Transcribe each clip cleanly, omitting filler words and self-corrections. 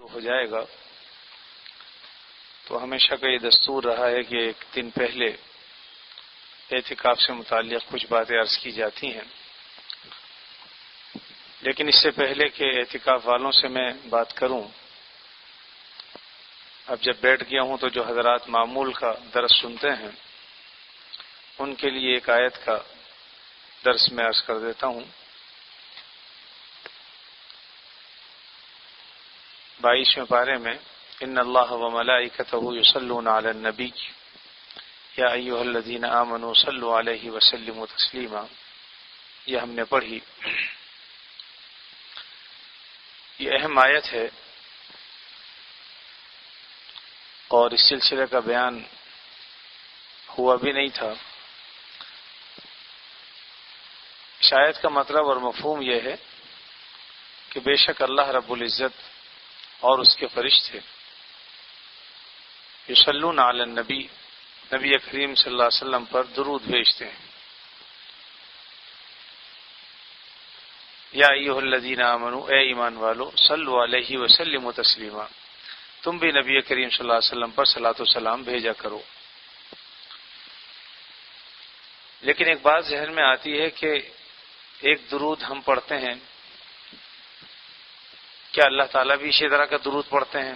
ہو جائے گا، تو ہمیشہ کا یہ دستور رہا ہے کہ ایک دن پہلے اعتکاف سے متعلق کچھ باتیں عرض کی جاتی ہیں، لیکن اس سے پہلے کہ اعتکاف والوں سے میں بات کروں، اب جب بیٹھ گیا ہوں تو جو حضرات معمول کا درس سنتے ہیں ان کے لیے ایک آیت کا درس میں عرض کر دیتا ہوں۔ 22ویں پارے میں ان اللہ وملائکتہ یصلون علی النبی یا ایھا الذین آمنوا صلوا علیہ وسلموا تسلیما، یہ ہم نے پڑھی۔ یہ اہم آیت ہے اور اس سلسلے کا بیان ہوا بھی نہیں تھا۔ اس آیت کا مطلب اور مفہوم یہ ہے کہ بے شک اللہ رب العزت اور اس کے فرشتے یصلون علی النبی، نبی کریم صلی اللہ علیہ وسلم پر درود بھیجتے ہیں۔ یا ایھا الذین آمنوا، اے ایمان والو، صلوا علیہ وسلموا تسلیما، تم بھی نبی کریم صلی اللہ علیہ وسلم پر صلاۃ و سلام بھیجا کرو۔ لیکن ایک بات ذہن میں آتی ہے کہ ایک درود ہم پڑھتے ہیں، کیا اللہ تعالیٰ بھی اسی طرح کا درود پڑھتے ہیں؟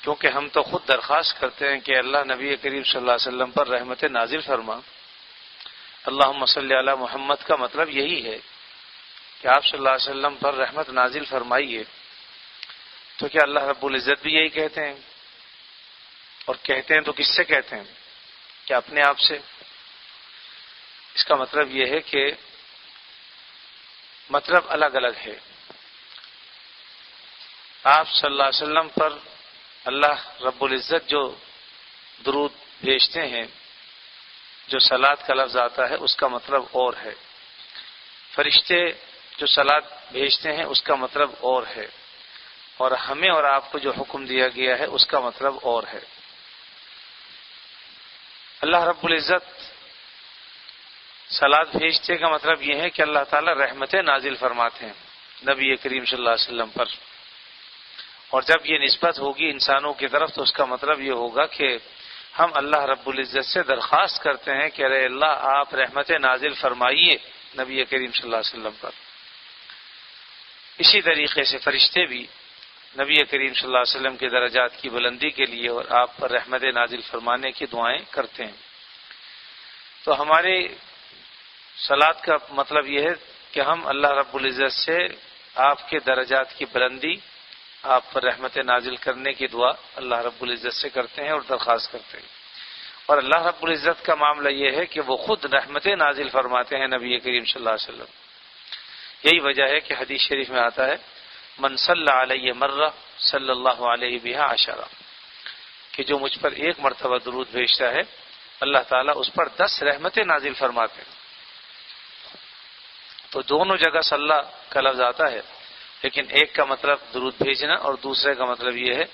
کیونکہ ہم تو خود درخواست کرتے ہیں کہ اللہ نبی کریم صلی اللہ علیہ وسلم پر رحمت نازل فرما۔ اللہم صلی علی محمد کا مطلب یہی ہے کہ آپ صلی اللہ علیہ وسلم پر رحمت نازل فرمائیے۔ تو کیا اللہ رب العزت بھی یہی کہتے ہیں؟ اور کہتے ہیں تو کس سے کہتے ہیں؟ کیا اپنے آپ سے؟ اس کا مطلب یہ ہے کہ مطلب الگ الگ ہے۔ آپ صلی اللہ علیہ وسلم پر اللہ رب العزت جو درود بھیجتے ہیں، جو صلات کا لفظ آتا ہے، اس کا مطلب اور ہے۔ فرشتے جو صلات بھیجتے ہیں اس کا مطلب اور ہے، اور ہمیں اور آپ کو جو حکم دیا گیا ہے اس کا مطلب اور ہے۔ اللہ رب العزت صلات بھیجتے کا مطلب یہ ہے کہ اللہ تعالیٰ رحمتیں نازل فرماتے ہیں نبی کریم صلی اللہ علیہ وسلم پر، اور جب یہ نسبت ہوگی انسانوں کی طرف تو اس کا مطلب یہ ہوگا کہ ہم اللہ رب العزت سے درخواست کرتے ہیں کہ ارے اللہ آپ رحمتیں نازل فرمائیے نبی کریم صلی اللہ علیہ وسلم پر۔ اسی طریقے سے فرشتے بھی نبی کریم صلی اللہ علیہ وسلم کے درجات کی بلندی کے لیے اور آپ پر رحمت نازل فرمانے کی دعائیں کرتے ہیں۔ تو ہمارے صلات کا مطلب یہ ہے کہ ہم اللہ رب العزت سے آپ کے درجات کی بلندی، آپ پر رحمت نازل کرنے کی دعا اللہ رب العزت سے کرتے ہیں اور درخواست کرتے ہیں۔ اور اللہ رب العزت کا معاملہ یہ ہے کہ وہ خود رحمت نازل فرماتے ہیں نبی کریم صلی اللہ علیہ وسلم۔ یہی وجہ ہے کہ حدیث شریف میں آتا ہے من صلی علیہ مرہ صلی اللہ علیہ بہا عشرہ، کہ جو مجھ پر ایک مرتبہ درود بھیجتا ہے اللہ تعالیٰ اس پر 10 رحمتیں نازل فرماتے ہیں۔ تو دونوں جگہ صلی کا لفظ آتا ہے، لیکن ایک کا مطلب درود بھیجنا اور دوسرے کا مطلب یہ ہے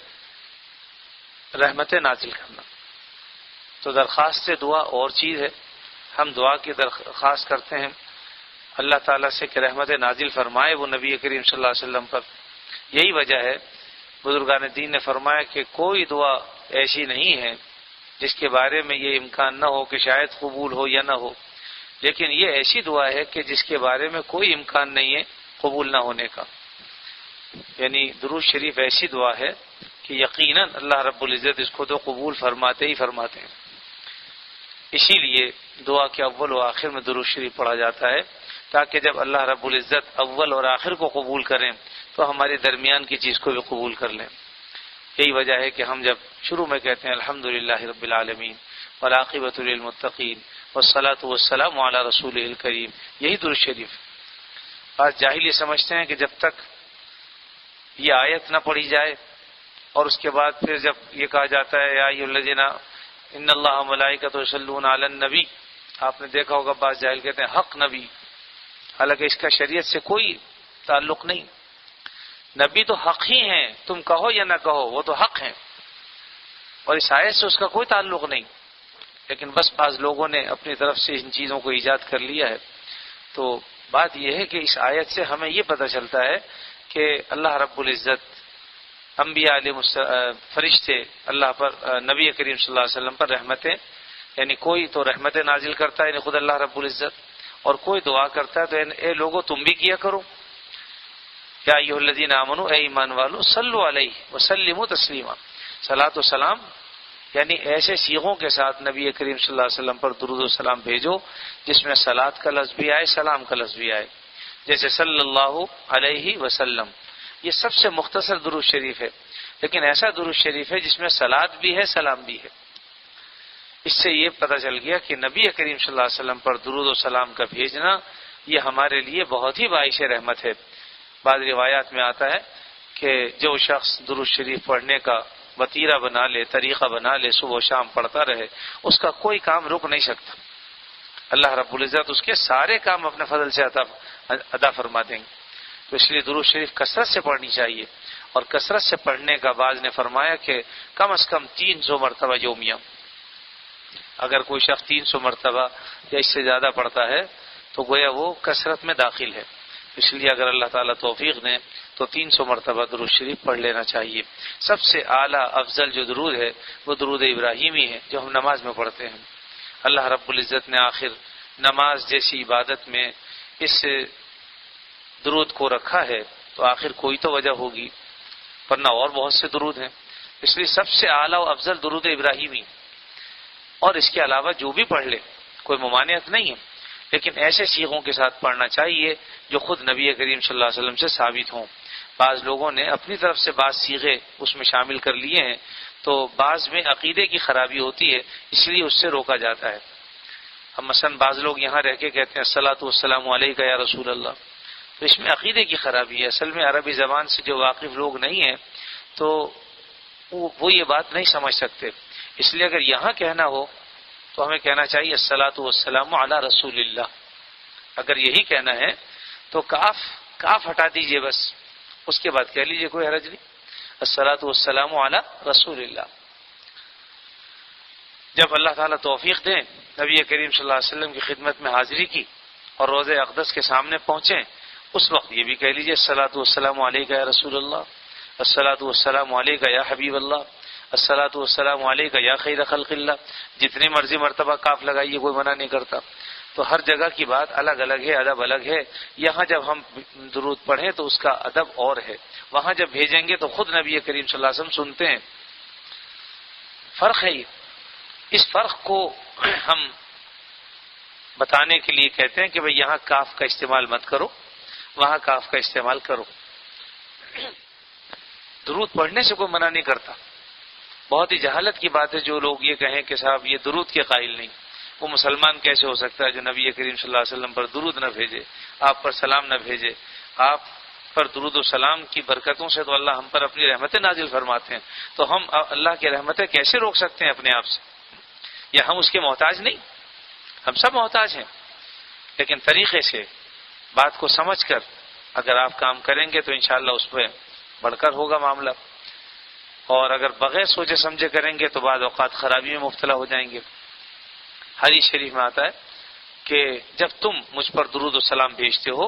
رحمت نازل کرنا۔ تو درخواست دعا اور چیز ہے، ہم دعا کی درخواست کرتے ہیں اللہ تعالیٰ سے کہ رحمت نازل فرمائے وہ نبی کریم صلی اللہ علیہ وسلم پر۔ یہی وجہ ہے بزرگان دین نے فرمایا کہ کوئی دعا ایسی نہیں ہے جس کے بارے میں یہ امکان نہ ہو کہ شاید قبول ہو یا نہ ہو، لیکن یہ ایسی دعا ہے کہ جس کے بارے میں کوئی امکان نہیں ہے قبول نہ ہونے کا۔ یعنی درود شریف ایسی دعا ہے کہ یقیناً اللہ رب العزت اس کو تو قبول فرماتے ہی فرماتے ہیں۔ اسی لیے دعا کے اول و آخر میں درود شریف پڑھا جاتا ہے، تاکہ جب اللہ رب العزت اول اور آخر کو قبول کریں تو ہمارے درمیان کی چیز کو بھی قبول کر لیں۔ یہی وجہ ہے کہ ہم جب شروع میں کہتے ہیں الحمدللہ رب العالمین والعاقبۃ للمتقین والصلاۃ والسلام علی رسولہ الکریم، یہی درود شریف۔ بعض جاہل یہ سمجھتے ہیں کہ جب تک یہ آیت نہ پڑھی جائے اور اس کے بعد پھر جب یہ کہا جاتا ہے یا ایھا الذین ان اللہ ملائکۃ یصلون علی النبی، آپ نے دیکھا ہوگا بعض جاہل کہتے ہیں حق نبی، حالانکہ اس کا شریعت سے کوئی تعلق نہیں۔ نبی تو حق ہی ہیں، تم کہو یا نہ کہو وہ تو حق ہیں، اور اس آیت سے اس کا کوئی تعلق نہیں، لیکن بس بعض لوگوں نے اپنی طرف سے ان چیزوں کو ایجاد کر لیا ہے۔ تو بات یہ ہے کہ اس آیت سے ہمیں یہ پتہ چلتا ہے کہ اللہ رب العزت انبیاء علیہ فرشتے اللہ پر نبی کریم صلی اللہ علیہ وسلم پر رحمتیں، یعنی کوئی تو رحمت نازل کرتا ہے یعنی خود اللہ رب العزت، اور کوئی دعا کرتا ہے تو اے لوگوں تم بھی کیا کرو، یا ایھا الذین آمنوا، اے ایمان والو، صلوا علیہ وسلموا تسلیما، صلاۃ و سلام یعنی ایسے صیغوں کے ساتھ نبی کریم صلی اللہ علیہ وسلم پر درود و سلام بھیجو جس میں صلاۃ کا لفظ بھی آئے، سلام کا لفظ بھی آئے، جیسے صلی اللہ علیہ وسلم، یہ سب سے مختصر درود شریف ہے، لیکن ایسا درود شریف ہے جس میں صلاۃ بھی ہے، سلام بھی ہے۔ اس سے یہ پتہ چل گیا کہ نبی کریم صلی اللہ علیہ وسلم پر درود و سلام کا بھیجنا یہ ہمارے لیے بہت ہی باعث رحمت ہے۔ بعض روایات میں آتا ہے کہ جو شخص درود شریف پڑھنے کا وتیرہ بنا لے، طریقہ بنا لے، صبح و شام پڑھتا رہے، اس کا کوئی کام رک نہیں سکتا، اللہ رب العزت اس کے سارے کام اپنے فضل سے ادا فرما دیں گے۔ تو اس لیے درود شریف کثرت سے پڑھنی چاہیے، اور کثرت سے پڑھنے کا بعض نے فرمایا کہ کم از کم 300 مرتبہ یومیہ، اگر کوئی شخص 300 مرتبہ یا اس سے زیادہ پڑھتا ہے تو گویا وہ کثرت میں داخل ہے، اس لیے اگر اللہ تعالیٰ توفیق دیں تو 300 مرتبہ درود شریف پڑھ لینا چاہیے۔ سب سے اعلیٰ افضل جو درود ہے وہ درود ابراہیمی ہے جو ہم نماز میں پڑھتے ہیں۔ اللہ رب العزت نے آخر نماز جیسی عبادت میں اس درود کو رکھا ہے تو آخر کوئی تو وجہ ہوگی، ورنہ اور بہت سے درود ہیں، اس لیے سب سے اعلیٰ و افضل درود ابراہیمی، اور اس کے علاوہ جو بھی پڑھ لے کوئی ممانعت نہیں ہے، لیکن ایسے صیغوں کے ساتھ پڑھنا چاہیے جو خود نبی کریم صلی اللہ علیہ وسلم سے ثابت ہوں۔ بعض لوگوں نے اپنی طرف سے بعض صیغے اس میں شامل کر لیے ہیں تو بعض میں عقیدے کی خرابی ہوتی ہے، اس لیے اس سے روکا جاتا ہے۔ اب مثلا بعض لوگ یہاں رہ کے کہتے ہیں الصلاۃ والسلام علیک یا رسول اللہ، تو اس میں عقیدے کی خرابی ہے۔ اصل میں عربی زبان سے جو واقف لوگ نہیں ہیں تو وہ یہ بات نہیں سمجھ سکتے، اس لیے اگر یہاں کہنا ہو تو ہمیں کہنا چاہیے الصلاۃ والسلام علی رسول اللہ، اگر یہی کہنا ہے تو کاف ہٹا دیجئے، بس اس کے بعد کہہ لیجئے، کوئی حرج نہیں، الصلاۃ والسلام علی رسول اللہ۔ جب اللہ تعالیٰ توفیق دیں نبی کریم صلی اللہ علیہ وسلم کی خدمت میں حاضری کی اور روضہ اقدس کے سامنے پہنچیں، اس وقت یہ بھی کہہ لیجئے الصلاۃ والسلام علیک یا رسول اللہ، الصلاۃ والسلام علیک یا حبیب اللہ، الصلاۃ والسلام علیک یا خیر خلق اللہ، جتنی مرضی مرتبہ کاف لگائیے، کوئی منع نہیں کرتا۔ تو ہر جگہ کی بات الگ الگ ہے، ادب الگ ہے، یہاں جب ہم درود پڑھیں تو اس کا ادب اور ہے، وہاں جب بھیجیں گے تو خود نبی کریم صلی اللہ علیہ وسلم سنتے ہیں۔ فرق ہے یہ، اس فرق کو ہم بتانے کے لیے کہتے ہیں کہ بھئی یہاں کاف کا استعمال مت کرو، وہاں کاف کا استعمال کرو۔ درود پڑھنے سے کوئی منع نہیں کرتا، بہت ہی جہالت کی بات ہے جو لوگ یہ کہیں کہ صاحب یہ درود کے قائل نہیں، وہ مسلمان کیسے ہو سکتا ہے جو نبی کریم صلی اللہ علیہ وسلم پر درود نہ بھیجے، آپ پر سلام نہ بھیجے۔ آپ پر درود و سلام کی برکتوں سے تو اللہ ہم پر اپنی رحمتیں نازل فرماتے ہیں، تو ہم اللہ کی رحمتیں کیسے روک سکتے ہیں اپنے آپ سے؟ یا ہم اس کے محتاج نہیں؟ ہم سب محتاج ہیں، لیکن طریقے سے بات کو سمجھ کر اگر آپ کام کریں گے تو انشاءاللہ اس پہ بڑھ کر ہوگا معاملہ، اور اگر بغیر سوچے سمجھے کریں گے تو بعض اوقات خرابی میں مبتلا ہو جائیں گے۔ حدیث شریف میں آتا ہے کہ جب تم مجھ پر درود و سلام بھیجتے ہو،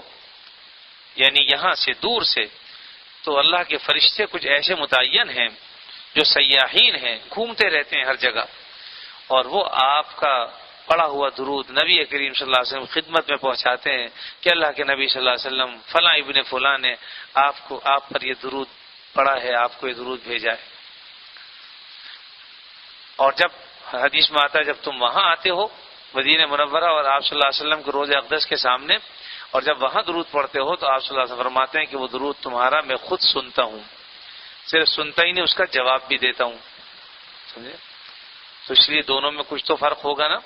یعنی یہاں سے دور سے، تو اللہ کے فرشتے کچھ ایسے متعین ہیں جو سیاحین ہیں، گھومتے رہتے ہیں ہر جگہ، اور وہ آپ کا پڑھا ہوا درود نبی کریم صلی اللہ علیہ وسلم خدمت میں پہنچاتے ہیں کہ اللہ کے نبی صلی اللہ علیہ وسلم فلاں ابن فلاں نے آپ پر یہ درود پڑھا ہے، آپ کو یہ درود بھیجا ہے۔ اور جب حدیث میں آتا ہے جب تم وہاں آتے ہو مدینہ منورہ اور آپ صلی اللہ علیہ وسلم کے روضہ اقدس کے سامنے، اور جب وہاں درود پڑھتے ہو تو آپ صلی اللہ علیہ وسلم فرماتے ہیں کہ وہ درود تمہارا میں خود سنتا ہوں، صرف سنتا ہی نہیں، اس کا جواب بھی دیتا ہوں، سمجھے؟ تو اس لیے دونوں میں کچھ تو فرق ہوگا نا،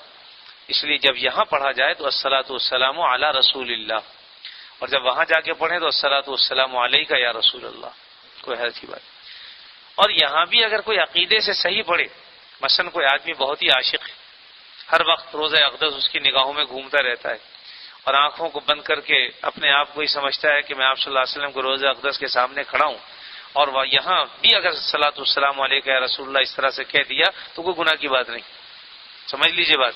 اس لیے جب یہاں پڑھا جائے تو الصلاۃ والسلام علی رسول اللہ، اور جب وہاں جا کے پڑھیں تو الصلاۃ والسلام علیک یا رسول اللہ، کوئی حرج کی بات۔ اور یہاں بھی اگر کوئی عقیدے سے صحیح پڑھے، مثلا کوئی آدمی بہت ہی عاشق ہے، ہر وقت روضہ اقدس اس کی نگاہوں میں گھومتا رہتا ہے، اور آنکھوں کو بند کر کے اپنے آپ کو ہی سمجھتا ہے کہ میں آپ صلی اللہ علیہ وسلم کو روضہ اقدس کے سامنے کھڑا ہوں، اور وہ یہاں بھی اگر الصلاۃ والسلام علیک یا رسول اللہ اس طرح سے کہہ دیا تو کوئی گناہ کی بات نہیں، سمجھ لیجئے بات۔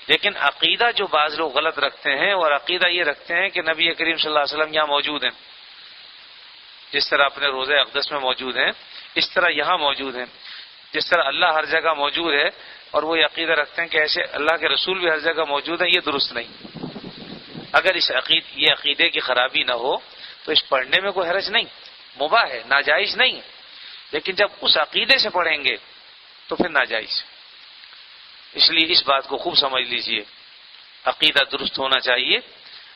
لیکن عقیدہ جو بعض لوگ غلط رکھتے ہیں، اور عقیدہ یہ رکھتے ہیں کہ نبی کریم صلی اللہ علیہ وسلم یہاں موجود ہیں، جس طرح اپنے روضہ اقدس میں موجود ہیں اس طرح یہاں موجود ہیں. جس طرح اللہ ہر جگہ موجود ہے اور وہ یہ عقیدہ رکھتے ہیں کہ ایسے اللہ کے رسول بھی ہر جگہ موجود ہیں، یہ درست نہیں. اگر یہ عقیدے کی خرابی نہ ہو تو اس پڑھنے میں کوئی حرج نہیں، مباح ہے، ناجائز نہیں. لیکن جب اس عقیدے سے پڑھیں گے تو پھر ناجائز. اس لیے اس بات کو خوب سمجھ لیجئے، عقیدہ درست ہونا چاہیے.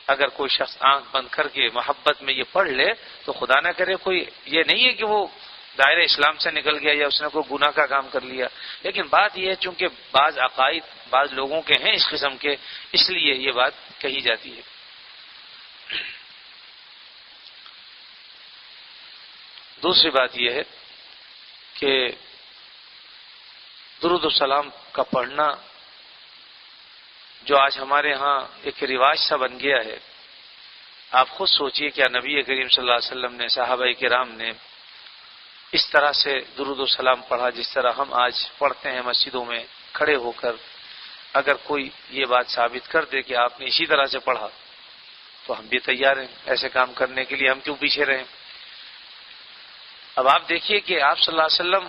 اگر کوئی شخص آنکھ بند کر کے محبت میں یہ پڑھ لے تو خدا نہ کرے کوئی یہ نہیں ہے کہ وہ دائرہ اسلام سے نکل گیا یا اس نے کوئی گناہ کا کام کر لیا. لیکن بات یہ ہے چونکہ بعض عقائد بعض لوگوں کے ہیں اس قسم کے، اس لیے یہ بات کہی جاتی ہے. دوسری بات یہ ہے کہ درود و سلام کا پڑھنا جو آج ہمارے ہاں ایک رواج سا بن گیا ہے. آپ خود سوچئے کیا نبی کریم صلی اللہ علیہ وسلم نے، صحابہ کرام نے اس طرح سے درود و سلام پڑھا جس طرح ہم آج پڑھتے ہیں مسجدوں میں کھڑے ہو کر؟ اگر کوئی یہ بات ثابت کر دے کہ آپ نے اسی طرح سے پڑھا تو ہم بھی تیار ہیں ایسے کام کرنے کے لیے، ہم کیوں پیچھے رہیں؟ اب آپ دیکھیے کہ آپ صلی اللہ علیہ وسلم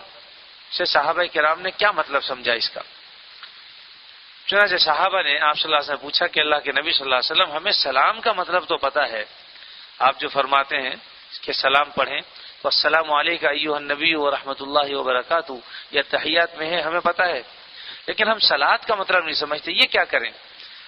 سے صحابہ کرام نے کیا مطلب سمجھا اس کا. چنانچہ صحابہ نے آپ صلی اللہ علیہ وسلم پوچھا کہ اللہ کے نبی صلی اللہ علیہ وسلم ہمیں سلام کا مطلب تو پتہ ہے، آپ جو فرماتے ہیں کہ سلام پڑھیں تو السلام علیکم ایھا النبی ورحمۃ اللہ وبرکاتہ، یہ تحیات میں ہے، ہمیں پتہ ہے، لیکن ہم صلوات کا مطلب نہیں سمجھتے، یہ کیا کریں؟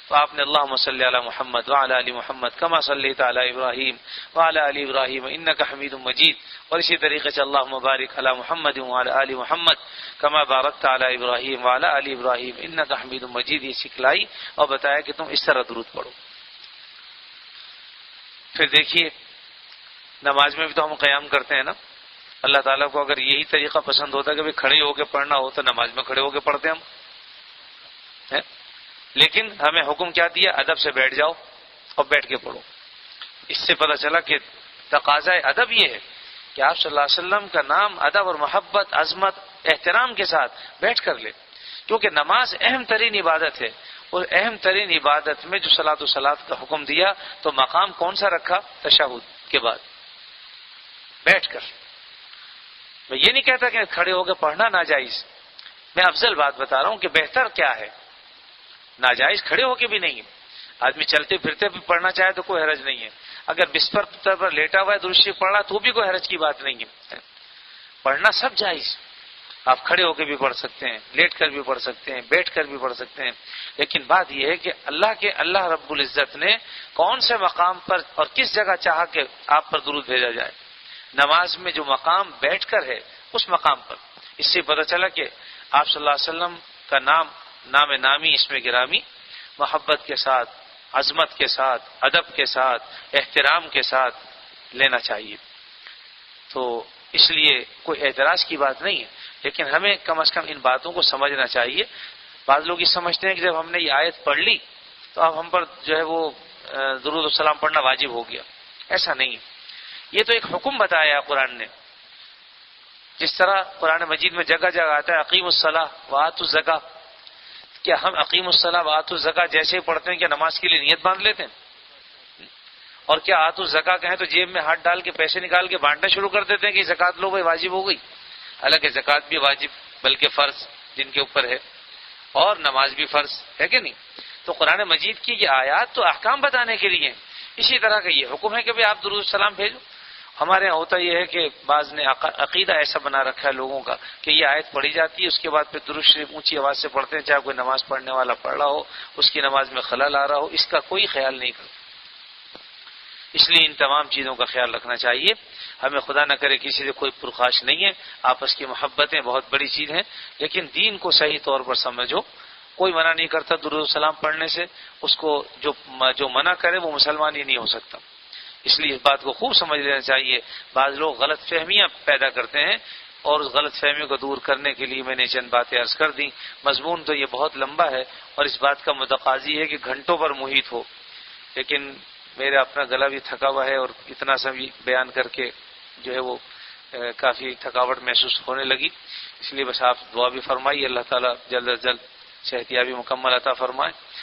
تو آپ نے اللہم صلی علی محمد وعلی آل محمد کما صلیت علی ابراہیم وعلی آل ابراہیم انک حمید مجید، اور اسی طریقے سے اللہم بارک علی محمد وعلی آل محمد کما بارکت علی ابراہیم وعلی آل ابراہیم انک حمید مجید، یہ سکھلائی اور بتایا کہ تم اس طرح درود پڑھو. پھر دیکھیے نماز میں بھی تو ہم قیام کرتے ہیں نا. اللہ تعالیٰ کو اگر یہی طریقہ پسند ہوتا کہ کھڑے ہو کے پڑھنا ہو تو نماز میں کھڑے ہو کے پڑھتے ہم، لیکن ہمیں حکم کیا دیا؟ ادب سے بیٹھ جاؤ اور بیٹھ کے پڑھو. اس سے پتہ چلا کہ تقاضۂ ادب یہ ہے کہ آپ صلی اللہ علیہ وسلم کا نام ادب اور محبت، عظمت، احترام کے ساتھ بیٹھ کر لے، کیونکہ نماز اہم ترین عبادت ہے. اور اہم ترین عبادت میں جو صلاۃ و صلاۃ کا حکم دیا تو مقام کون سا رکھا؟ تشہد کے بعد بیٹھ کر. میں یہ نہیں کہتا کہ کھڑے ہو کے پڑھنا ناجائز، میں افضل بات بتا رہا ہوں کہ بہتر کیا ہے. ناجائز کھڑے ہو کے بھی نہیں ہے، آدمی چلتے پھرتے بھی پڑھنا چاہے تو کوئی حرج نہیں ہے. اگر بستر پر لیٹا ہوا ہے درود شریف پڑھ رہا تو بھی کوئی حرج کی بات نہیں ہے. پڑھنا سب جائز، آپ کھڑے ہو کے بھی پڑھ سکتے ہیں، لیٹ کر بھی پڑھ سکتے ہیں، بیٹھ کر بھی پڑھ سکتے ہیں. لیکن بات یہ ہے کہ اللہ رب العزت نے کون سے مقام پر اور کس جگہ چاہا کہ آپ پر درود بھیجا جائے. نماز میں جو مقام بیٹھ کر ہے اس مقام پر. اس سے پتہ چلا کہ آپ صلی اللہ علیہ وسلم کا نام نامی اسم گرامی محبت کے ساتھ، عظمت کے ساتھ، ادب کے ساتھ، احترام کے ساتھ لینا چاہیے. تو اس لیے کوئی اعتراض کی بات نہیں ہے، لیکن ہمیں کم از کم ان باتوں کو سمجھنا چاہیے. بعض لوگ یہ سمجھتے ہیں کہ جب ہم نے یہ آیت پڑھ لی تو اب ہم پر جو ہے وہ درود و سلام پڑھنا واجب ہو گیا. ایسا نہیں ہے، یہ تو ایک حکم بتایا ہے قرآن نے. جس طرح قرآن مجید میں جگہ جگہ آتا ہے اقیم الصلاۃ وآتوا الزکاۃ، کیا ہم اقیم الصلاۃ وآتوا الزکاۃ جیسے ہی پڑھتے ہیں کہ نماز کے لیے نیت باندھ لیتے ہیں؟ اور کیا آتوا الزکاۃ کہیں تو جیب میں ہاتھ ڈال کے پیسے نکال کے بانٹنا شروع کر دیتے ہیں کہ زکوٰۃ لو بھائی واجب ہو گئی؟ حالانکہ زکوٰۃ بھی واجب بلکہ فرض جن کے اوپر ہے، اور نماز بھی فرض ہے کہ نہیں. تو قرآن مجید کی یہ آیات تو احکام بتانے کے لیے ہیں. اسی طرح کا یہ حکم ہے کہ بھئی آپ درود السلام بھیجو. ہمارے یہاں ہوتا یہ ہے کہ بعض نے عقیدہ ایسا بنا رکھا ہے لوگوں کا کہ یہ آیت پڑھی جاتی ہے، اس کے بعد پھر درود شریف اونچی آواز سے پڑھتے ہیں، چاہے کوئی نماز پڑھنے والا پڑھ رہا ہو، اس کی نماز میں خلل آ رہا ہو، اس کا کوئی خیال نہیں کرتا. اس لیے ان تمام چیزوں کا خیال رکھنا چاہیے. ہمیں خدا نہ کرے کسی سے کوئی پرخاش نہیں ہے، آپس کی محبتیں بہت بڑی چیز ہیں، لیکن دین کو صحیح طور پر سمجھو. کوئی منع نہیں کرتا درود السلام پڑھنے سے، اس کو جو منع کرے وہ مسلمان ہی نہیں ہو سکتا. اس لیے اس بات کو خوب سمجھ لینا چاہیے. بعض لوگ غلط فہمیاں پیدا کرتے ہیں اور اس غلط فہمیوں کو دور کرنے کے لیے میں نے چند باتیں عرض کر دیں. مضمون تو یہ بہت لمبا ہے اور اس بات کا متقاضی ہے کہ گھنٹوں پر محیط ہو، لیکن میرا اپنا گلا بھی تھکا ہوا ہے اور اتنا سا بھی بیان کر کے جو ہے وہ کافی تھکاوٹ محسوس ہونے لگی. اس لیے بس آپ دعا بھی فرمائیے، اللہ تعالیٰ جلد از جلد صحت یابی مکمل عطا فرمائے.